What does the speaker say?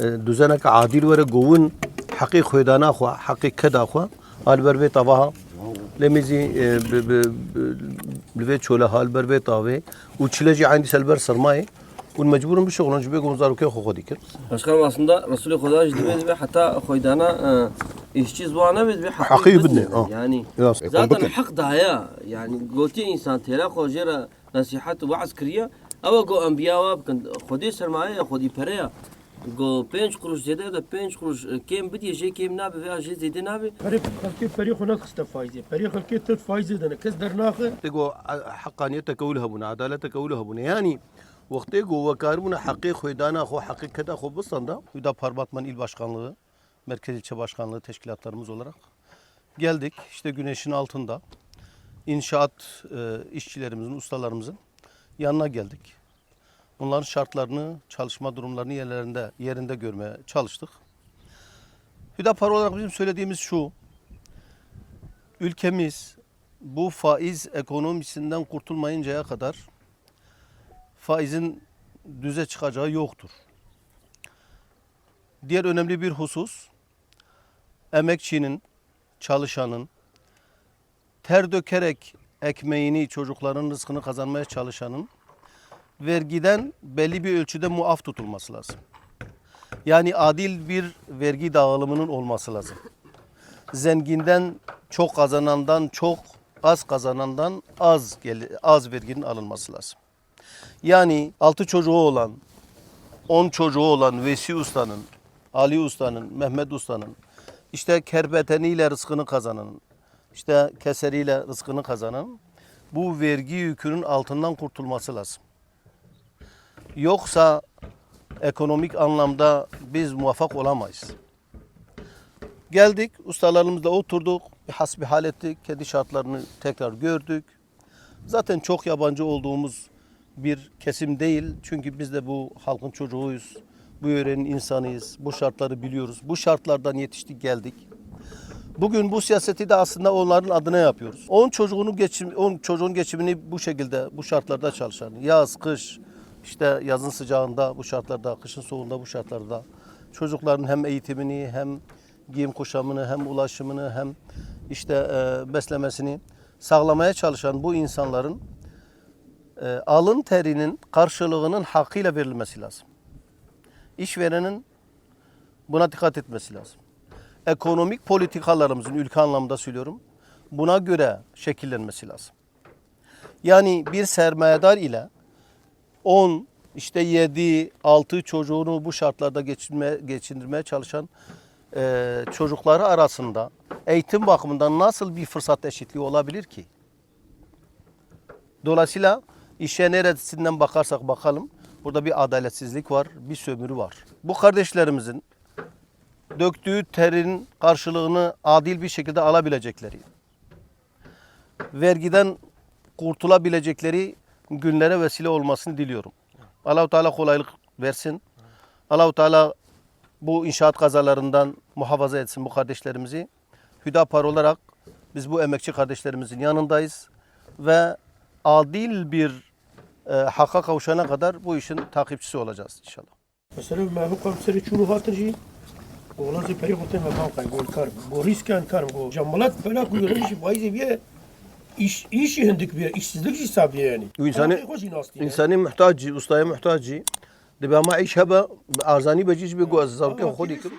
düzenek adil ve govun hakkı koydana xwa hakkı kada xwa hal berbe tabaha lemizi lve çola hal berbe tabe uçileci andi selber sermaye والمجبور بشغل نجيب لكم زارو كي خو ديكر Başkanım aslında Resulü Huda ciddi ve hatta koydana işçi zuana ve حقيقي بدنا yani ياس zaten hak daya yani goti insan tela khojera nasihat ve askeriye ama go anbiya ve khodi sermaye khodi paraya go 5 kuruş zede de 5 kuruş kem bidiyecek kem nabe ve ajı zede nabe فريق خلقي فريق هناك استفايزي فريق خلقي تلت فايزي ده كس درناخه تقو حقانيتك كولها بنا عدالتك كولها بنا يعني وقتی گو وکارمون حقی خویدانا خو حقی کدا خو بستanda Hüda Parbatman İl Başkanlığı, Merkez İlçe Başkanlığı teşkilatlarımız olarak geldik. İşte güneşin altında inşaat işçilerimizin, ustalarımızın yanına geldik. Bunların şartlarını, çalışma durumlarını yerinde görmeye çalıştık. Hüdapar olarak bizim söylediğimiz şu: ülkemiz bu faiz ekonomisinden kurtulmayıncaya kadar faizin düze çıkacağı yoktur. Diğer önemli bir husus, emekçinin, çalışanın, ter dökerek ekmeğini, çocukların rızkını kazanmaya çalışanın vergiden belli bir ölçüde muaf tutulması lazım. Yani adil bir vergi dağılımının olması lazım. Zenginden çok kazanandan çok, az kazanandan az verginin alınması lazım. Yani 6 çocuğu olan, 10 çocuğu olan Vesi Usta'nın, Ali Usta'nın, Mehmet Usta'nın, işte kerbeteniyle rızkını kazananın, işte keseriyle rızkını kazanan bu vergi yükünün altından kurtulması lazım. Yoksa ekonomik anlamda biz muvaffak olamayız. Geldik, ustalarımızla oturduk, bir hasbihal ettik, kendi şartlarını tekrar gördük. Zaten çok yabancı olduğumuz bir kesim değil. Çünkü biz de bu halkın çocuğuyuz. Bu yörenin insanıyız. Bu şartları biliyoruz. Bu şartlardan yetiştik, geldik. Bugün bu siyaseti de aslında onların adına yapıyoruz. 10 çocuğun geçimini bu şekilde, bu şartlarda çalışan, yaz, kış, işte yazın sıcağında bu şartlarda, kışın soğuğunda bu şartlarda çocukların hem eğitimini, hem giyim kuşamını, hem ulaşımını, hem işte beslemesini sağlamaya çalışan bu insanların alın terinin karşılığının hakkıyla verilmesi lazım. İşverenin buna dikkat etmesi lazım. Ekonomik politikalarımızın, ülke anlamında söylüyorum, buna göre şekillenmesi lazım. Yani bir sermayedar ile 10, işte 7, 6 çocuğunu bu şartlarda geçindirmeye çalışan çocukları arasında eğitim bakımından nasıl bir fırsat eşitliği olabilir ki? Dolayısıyla işe neresinden bakarsak bakalım, burada bir adaletsizlik var, bir sömürü var. Bu kardeşlerimizin döktüğü terin karşılığını adil bir şekilde alabilecekleri, vergiden kurtulabilecekleri günlere vesile olmasını diliyorum. Allah-u Teala kolaylık versin. Allah-u Teala bu inşaat kazalarından muhafaza etsin bu kardeşlerimizi. Hüdapar olarak biz bu emekçi kardeşlerimizin yanındayız ve adil bir hakka kavuşana kadar bu işin takipçisi olacağız inşallah. مثلا ما هو قام سري شنو هاتنجي والله زي فريق قلت ما باقي يقول كارم قول ريسكان كارم قول جملات فلا قول ريش بايزي بيه iş hendik bir işsizlik hesabı yani. İnsani muhtaç, ustaya muhtaç. Dibama iş heba arzani beciş bir goaz zavke khodi kır.